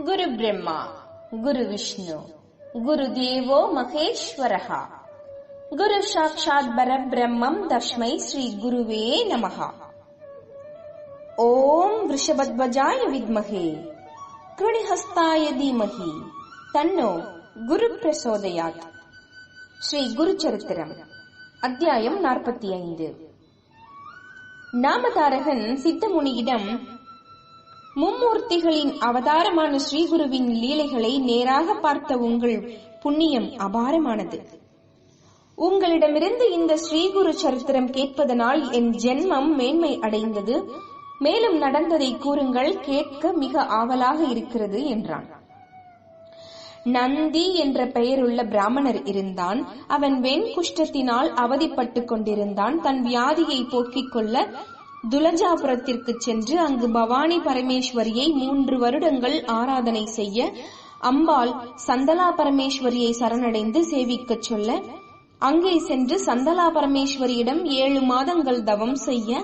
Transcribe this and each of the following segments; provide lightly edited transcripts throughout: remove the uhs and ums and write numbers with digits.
குரு பிரம்மா குரு விஷ்ணு குரு தேவோ மகேஸ்வரஹ குரு சாட்சாத் பரபிரம்மம் தஸ்மை ஸ்ரீ குருவே நமஹ. ஓம் விருஷபத்வஜாய வித்மஹே கிருணிஹஸ்தாய தீமஹி தன்னோ குரு பிரசோதயாத். ஸ்ரீ குரு சரித்திரம் அத்தியாயம் 45. நாமதாரகன் சித்தமுனியிடம், மும்மூர்த்திகளின் அவதாரமான ஸ்ரீகுருவின் லீலைகளை நேராக பார்த்த உங்கள் புண்ணியம் அபாரமானது. உங்களிடமிருந்து இந்த ஸ்ரீகுரு சரித்திரம் கேட்பதனால் என் ஜென்மம் மேன்மை அடைந்தது. மேலும் நடந்ததை கூறுங்கள், கேட்க மிக ஆவலாக இருக்கிறது என்றான். நந்தி என்ற பெயருள்ள பிராமணர் இருந்தான். அவன் வெண்குஷ்டத்தினால் அவதிப்பட்டுக் கொண்டிருந்தான். தன் வியாதியை போக்கிக் கொள்ள துலஜாபுரத்திற்கு சென்று அங்கு பவானி பரமேஸ்வரியை 3 வருடங்கள் ஆராதனை செய்ய, அம்பாள் சந்தலா பரமேஸ்வரியை சரணடைந்து சேவிக்கச் சொல்ல, அங்கே சென்று சந்தலா பரமேஸ்வரியிடம் 7 மாதங்கள் தவம் செய்ய,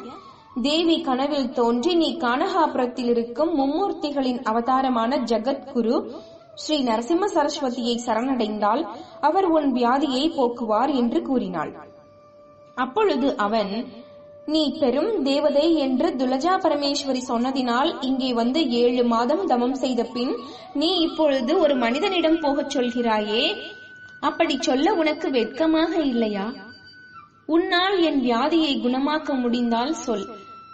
தேவி கனவில் தோன்றி, நீ கானகாபுரத்தில் இருக்கும் மும்மூர்த்திகளின் அவதாரமான ஜகத்குரு ஸ்ரீ நரசிம்ம சரஸ்வதியை சரணடைந்தால் அவர் உன் வியாதியை போக்குவார் என்று கூறினாள். அப்பொழுது அவன், நீ பெரும் தேவதை என்று துலஜா பரமேஸ்வரி சொன்னதினால் இங்கே வந்து 7 மாதம் தவம் செய்த பின் நீ இப்பொழுது ஒரு மனிதனிடம் போகச் சொல்கிறாயே, அப்படி சொல்ல உனக்கு வெட்கமாக இல்லையா? உன்னால் என் வியாதியை குணமாக்க முடிந்தால் சொல்,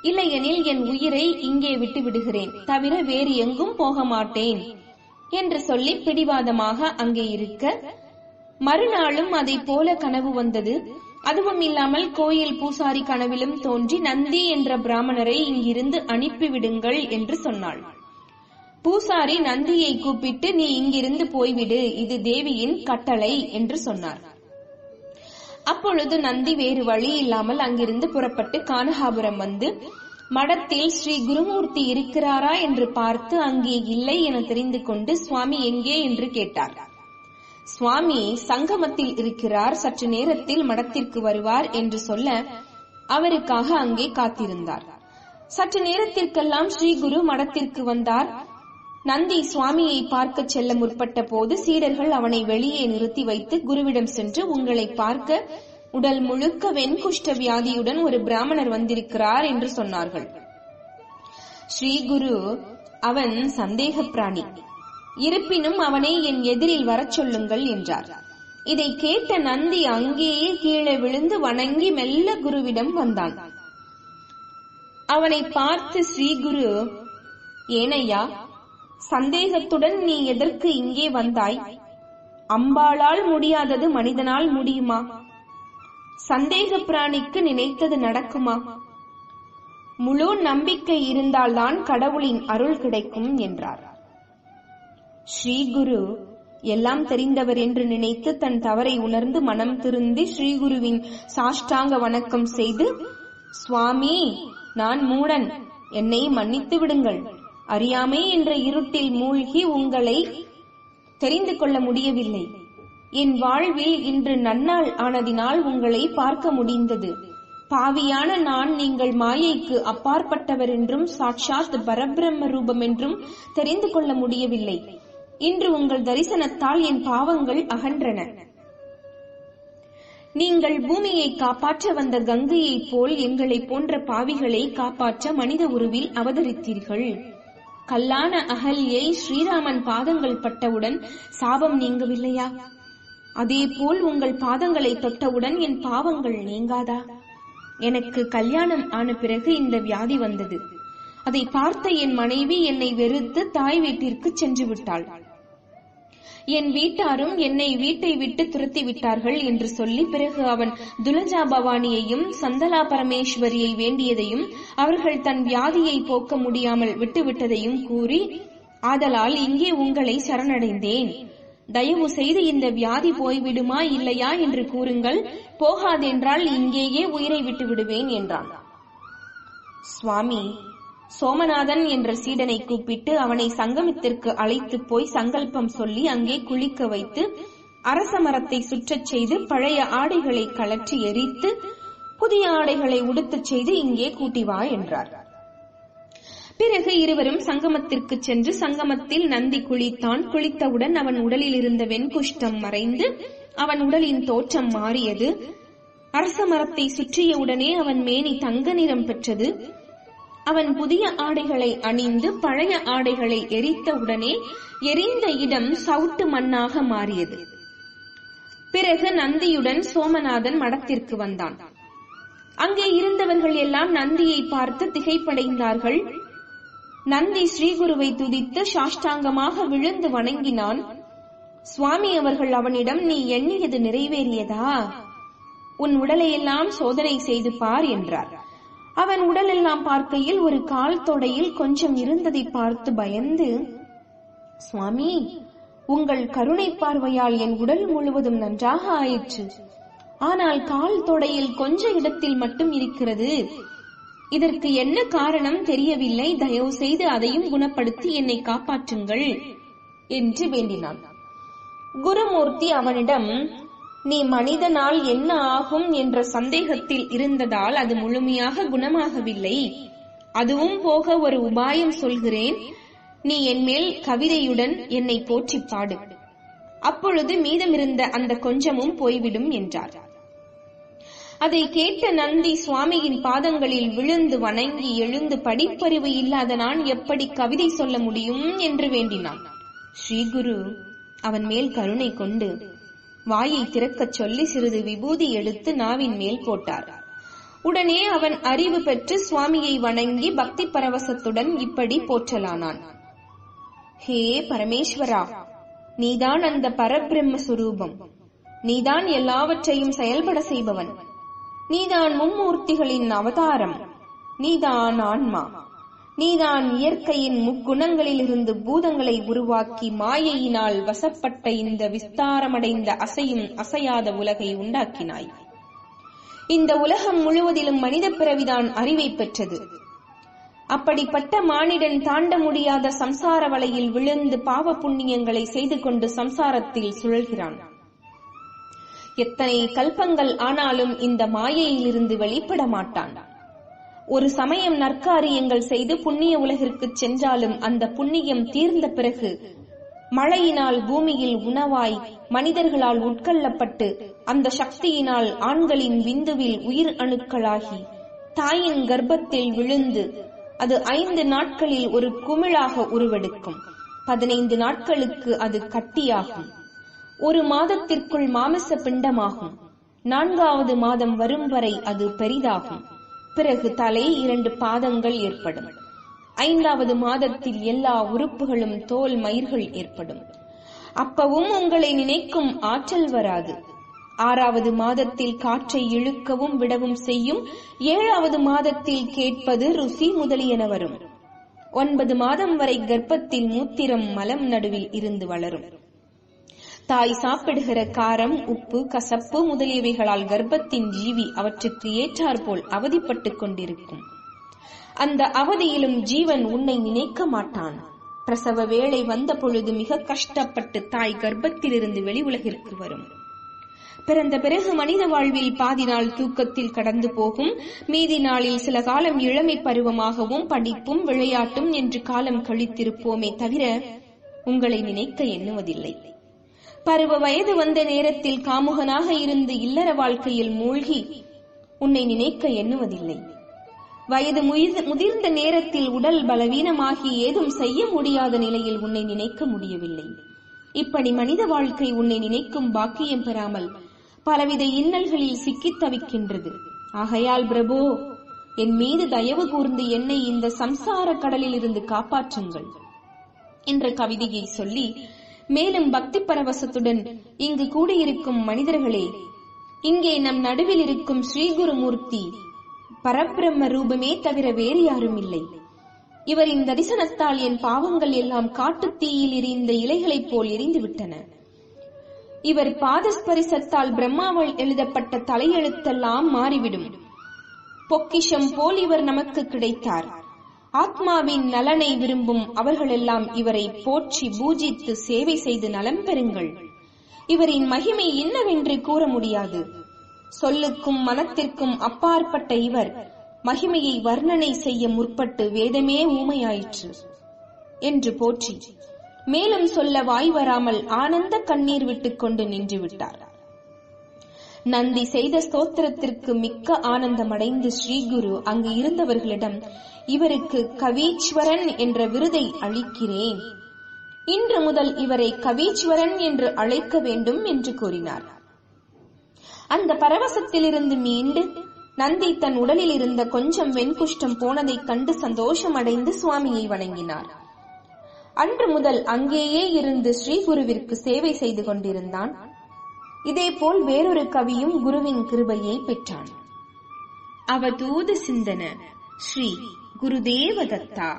இல்லையெனில் என் உயிரை இங்கே விட்டு விடுகிறேன், தவிர வேறு எங்கும் போக மாட்டேன் என்று சொல்லி பிடிவாதமாக அங்கே இருக்க, மறுநாளும் அதை போல கனவு வந்தது. அதுவும் இல்லாமல் கோயில் பூசாரி கனவிலும் தோன்றி, நந்தி என்ற பிராமணரை இங்கிருந்து அனுப்பிவிடுங்கள் என்று சொன்னாள். பூசாரி நந்தியை கூப்பிட்டு, நீ இங்கிருந்து போய்விடு, இது தேவியின் கட்டளை என்று சொன்னார். அப்பொழுது நந்தி வேறு வழி இல்லாமல் அங்கிருந்து புறப்பட்டு கானகாபுரம் வந்து மடத்தில் ஸ்ரீ குருமூர்த்தி இருக்கிறாரா என்று பார்த்து அங்கே இல்லை என தெரிந்து கொண்டு, சுவாமி எங்கே என்று கேட்டார். சுவாமி சங்கமத்தில் இருக்கிறார், சற்று நேரத்தில் மடத்திற்கு வருவார் என்று சொல்ல, அவருக்காக அங்கே காத்திருந்தார். சற்று நேரத்திற்கெல்லாம் ஸ்ரீகுரு மடத்திற்கு வந்தார். நந்தி சுவாமியை பார்க்க செல்ல முற்பட்ட போது சீடர்கள் அவனை வெளியே நிறுத்தி வைத்து, குருவிடம் சென்று, உங்களை பார்க்க உடல் முழுக்க வெண்குஷ்ட வியாதியுடன் ஒரு பிராமணர் வந்திருக்கிறார் என்று சொன்னார்கள். ஸ்ரீகுரு, அவன் சந்தேக பிராணி, இருப்பினும் அவனை என் எதிரில் வரச் சொல்லுங்கள் என்றார். இதை கேட்ட நந்தி அங்கேயே கீழே விழுந்து வணங்கி மெல்ல குருவிடம் வந்தான். அவனை பார்த்து ஸ்ரீகுரு, ஏனையா, சந்தேகத்துடன் நீ எதற்கு இங்கே வந்தாய்? அம்பாளால் முடியாதது மனிதனால் முடியுமா? சந்தேக பிராணிக்கு நினைத்தது நடக்குமா? முழு நம்பிக்கை இருந்தால்தான் கடவுளின் அருள் கிடைக்கும் என்றார். ஸ்ரீகுரு எல்லாம் தெரிந்தவர் என்று நினைத்து தன் தவறை உணர்ந்து மனம் திருந்தி ஸ்ரீகுருவின் சாஷ்டாங்க வணக்கம் செய்து, சுவாமி, நான் மூடன், என்னை மன்னித்து விடுங்கள். அறியாமை என்ற இருட்டில் மூழ்கி உங்களை தெரிந்து கொள்ள முடியவில்லை. என் வாழ்வில் இன்று நன்னாள் ஆனதினால் உங்களை பார்க்க முடிந்தது. பாவியான நான் நீங்கள் மாயைக்கு அப்பாற்பட்டவர் என்றும் சாட்சாத் பரபிரம்ம ரூபம் என்றும் தெரிந்து கொள்ள முடியவில்லை. இன்று உங்கள் தரிசனத்தால் என் பாவங்கள் அகன்றன. நீங்கள் பூமியை காப்பாற்ற வந்த கங்கையை போல் எங்களை போன்ற பாவிகளை காப்பாற்ற மனித உருவில் அவதரித்தீர்கள். கல்லான அகல்யை ஸ்ரீராமன் பாதங்கள் பட்டவுடன் சாபம் நீங்கவில்லையா? அதேபோல் உங்கள் பாதங்களை தொட்டவுடன் என் பாவங்கள் நீங்காதா? எனக்கு கல்யாணம் ஆன பிறகு இந்த வியாதி வந்தது. அதை பார்த்த என் மனைவி என்னை வெறுத்து தாய் வீட்டிற்கு சென்று விட்டாள். என் வீட்டாரும் என்னை வீட்டை விட்டு துரத்தி விட்டார்கள் என்று சொல்லி, பிறகு அவன் துலஜா பவானியையும் சந்தலா பரமேஸ்வரியை வேண்டியதையும் அவர்கள் தன் வியாதியை போக்க முடியாமல் விட்டுவிட்டதையும் கூறி, ஆதலால் இங்கே உங்களை சரணடைந்தேன். தயவு செய்து இந்த வியாதி போய்விடுமா இல்லையா என்று கூறுங்கள், போகாதென்றால் இங்கேயே உயிரை விட்டு விடுவேன் என்றான். சுவாமி சோமநாதன் என்ற சீடனை கூப்பிட்டு அவனை சங்கமத்திற்கு அழைத்து போய் சங்கல்பம் சொல்லி அங்கே குளிக்க வைத்து, அரச மரத்தை சுற்றச் செய்து, பழைய ஆடைகளை கலற்றி எரித்து புதிய ஆடைகளை உடுத்தச் செய்து இங்கே கூட்டி வா என்றார். பிறகு இருவரும் சங்கமத்திற்கு சென்று சங்கமத்தில் நந்தி குளித்தான். குளித்தவுடன் அவன் உடலில் இருந்த வெண்குஷ்டம் மறைந்து அவன் உடலின் தோற்றம் மாறியது. அரச மரத்தை சுற்றிய உடனே அவன் மேனி தங்க நிறம் பெற்றது. அவன் புதிய ஆடைகளை அணிந்து பழைய ஆடைகளை எரித்த உடனே எரிந்த இடம் சவுட்டு மண்ணாக மாறியது. பிறகு நந்தியுடன் சோமநாதன் மடத்திற்கு வந்தான். அங்கே இருந்தவர்கள் எல்லாம் நந்தியை பார்த்து திகைப்படைந்தார்கள். நந்தி ஸ்ரீகுருவை துதித்து சாஷ்டாங்கமாக விழுந்து வணங்கினான். சுவாமி அவர்கள் அவனிடம், நீ எண்ணியது நிறைவேறியதா? உன் உடலையெல்லாம் சோதனை செய்து பார் என்றார். அவன் உடலெல்லாம் பார்க்கையில் ஒரு கால் தொடையில் கொஞ்சம் இருந்ததை பார்த்து பயந்து, சுவாமி, உங்கள் கருணை பார்வையால் என் உடல் முழுவதும் நன்றாக ஆயிற்று. ஆனால் கால் தொடையில் கொஞ்ச இடத்தில் மட்டும் இருக்கிறது. இதற்கு என்ன காரணம் தெரியவில்லை. தயவு செய்து அதையும் குணப்படுத்தி என்னை காப்பாற்றுங்கள் என்று வேண்டினான். குருமூர்த்தி அவனிடம், நீ மனிதனால் என்ன ஆகும் என்ற சந்தேகத்தில் இருந்ததால் அது முழுமையாக குணமாகவில்லை. அதுவும் போக ஒரு உபாயம் சொல்கிறேன். நீ என் மேல் கவிதையுடன் என்னை போற்றி பாடு. அப்பொழுது மீதமிருந்த அந்த கொஞ்சமும் போய்விடும் என்றார். அதை கேட்ட நந்தி சுவாமியின் பாதங்களில் விழுந்து வணங்கி எழுந்து, படிப்பறிவு இல்லாத நான் எப்படி கவிதை சொல்ல முடியும் என்று வேண்டினான். ஸ்ரீகுரு அவன் மேல் கருணை கொண்டு வாயை திறக்கச் சொல்லி சிறிது விபூதி எடுத்து நாவின் மேல் போட்டார். உடனே அவன் அறிவு பெற்று சுவாமியை வணங்கி பக்தி பரவசத்துடன் இப்படி போற்றலானான். ஹே பரமேஸ்வரா, நீதான் அந்த பரபிரம்ம சுரூபம். நீதான் எல்லாவற்றையும் செயல்பட செய்பவன். நீதான் மும்மூர்த்திகளின் அவதாரம். நீதான் ஆன்மா. நீதான் இயற்கையின் முக்குணங்களில் இருந்து பூதங்களை உருவாக்கி மாயையினால் வசப்பட்ட இந்த விஸ்தாரமடைந்த அசையும் அசையாத உலகை உண்டாக்கினாய். இந்த உலகம் முழுவதிலும் மனித பிறவிதான் அறிவை பெற்றது. அப்படிப்பட்ட மானிடன் தாண்ட முடியாத சம்சார வலையில் விழுந்து பாவ புண்ணியங்களை செய்து கொண்டு சம்சாரத்தில் சுழல்கிறான். எத்தனை கல்பங்கள் ஆனாலும் இந்த மாயையிலிருந்து வெளிப்பட மாட்டான். ஒரு சமயம் நற்காரியங்கள் செய்து புண்ணிய உலகிற்கு சென்றாலும் அந்த புண்ணியம் தீர்ந்த பிறகு மழையினால் பூமியில் உணவாய் மனிதர்களால் உட்கொள்ளப்பட்டு அந்த சக்தியினால் ஆண்களின் விந்துவில் உயிர் அணுக்களாகி தாயின் கர்ப்பத்தில் விழுந்து அது 5 நாட்களில் ஒரு குமிழாக உருவெடுக்கும். 15 நாட்களுக்கு அது கட்டியாகும். 1 மாதத்திற்குள் மாமிச பிண்டமாகும். 4வது மாதம் வரும் வரை அது பெரிதாகும். பிறகு தலை, 2 பாதங்கள் ஏற்படும். 5வது மாதத்தில் எல்லா உறுப்புகளும் தோல் மயிர்கள் ஏற்படும். அப்பவும் உங்களை நினைக்கும் ஆற்றல் வராது. 6வது மாதத்தில் காற்றை இழுக்கவும் விடவும் செய்யும். 7வது மாதத்தில் கேட்பது, ருசி முதலியன வரும். 9 மாதம் வரை கர்ப்பத்தில் மூத்திரம் மலம் நடுவில் இருந்து வளரும். தாய் சாப்பிடுகிற காரம், உப்பு, கசப்பு முதலியவைகளால் கர்ப்பத்தின் ஜீவி அவற்றுக்கு ஏற்றாற்போல் அவதிப்பட்டுக் கொண்டிருக்கும். அந்த அவதியிலும் ஜீவன் உன்னை நினைக்க மாட்டான். பிரசவ வேளை வந்த பொழுது மிக கஷ்டப்பட்டு தாய் கர்ப்பத்திலிருந்து வெளி உலகிற்கு வரும். பிறந்த பிறகு மனித வாழ்வில் பாதி நாள் தூக்கத்தில் கடந்து போகும். மீதி நாளில் சில காலம் இளமை பருவமாகவும் படிப்பும் விளையாட்டும் என்று காலம் கழித்திருப்போமே தவிர உங்களை நினைக்க எண்ணுவதில்லை. பருவ வயது வந்த நேரத்தில் காமுகனாக இருந்து இல்லற வாழ்க்கையில் மூழ்கி உன்னை நினைக்க எண்ணுவதில்லை. வயது முதிர்ந்த நேரத்தில் உடல் பலவீனமாகி ஏதும் செய்ய முடியாத நிலையில் உன்னை நினைக்க முடியவில்லை. இப்படி மனித வாழ்க்கை உன்னை நினைக்கும் பாக்கியம் பெறாமல் பலவித இன்னல்களில் சிக்கித் தவிக்கின்றது. ஆகையால் பிரபு, என் மீது தயவு கூர்ந்து என்னை இந்த சம்சார கடலில் இருந்து காப்பாற்றுங்கள் என்ற கவிதையை சொல்லி, மேலும் பக்தி பரவசத்துடன், இங்கு கூடியிருக்கும் மனிதர்களே, இங்கே நம் நடுவில் இருக்கும் ஸ்ரீகுருமூர்த்தி பரபிரம்ம ரூபமே தவிர வேறு யாரும் இல்லை. இவரின் தரிசனத்தால் என் பாவங்கள் எல்லாம் காட்டுத் தீயில் எரிந்த இலைகளைப் போல் எரிந்துவிட்டன. இவர் பாதஸ்பரிசத்தால் பிரம்மாவால் எழுதப்பட்ட தலையெழுத்தெல்லாம் மாறிவிடும். பொக்கிஷம் போல் இவர் நமக்கு கிடைத்தார். ஆத்மாவின் நலனை விரும்பும் அவர்களெல்லாம் இவரை போற்றி பூஜித்து சேவை செய்து நலம் பெறுங்கள். இவரின் மகிமை என்னவென்று கூற முடியாது. சொல்லுக்கும் மனத்திற்கும் அப்பாற்பட்ட இவர் மகிமையை வர்ணனை செய்ய முற்பட்டு வேதமே ஊமையாயிற்று என்று போற்றி மேலும் சொல்ல வாய் வராமல் ஆனந்த கண்ணீர் விட்டுக் கொண்டு நின்று விட்டார். நந்தி செய்த ஸ்தோத்திரத்திற்கு மிக்க ஆனந்தமடைந்து ஸ்ரீகுரு அங்கு இருந்தவர்களிடம், இவருக்கு கவீஸ்வரன் என்ற விருதை அளிக்கிறேன், இன்று முதல் இவரை கவீஸ்வரன் என்று அழைக்க வேண்டும் என்று கூறினார். அந்த பரவசத்திலிருந்து மீண்டு நந்தி தன் உடலில் இருந்த கொஞ்சம் வெண்குஷ்டம் போனதைக் கண்டு சந்தோஷம் அடைந்து சுவாமியை வணங்கினார். அன்று முதல் அங்கேயே இருந்து ஸ்ரீகுருவிற்கு சேவை செய்து கொண்டிருந்தான். இதேபோல் வேறொரு கவியும் குருவின் கிருபையை பெற்றான். அவதூத சிந்தன ஸ்ரீ குருதேவ தத்தா.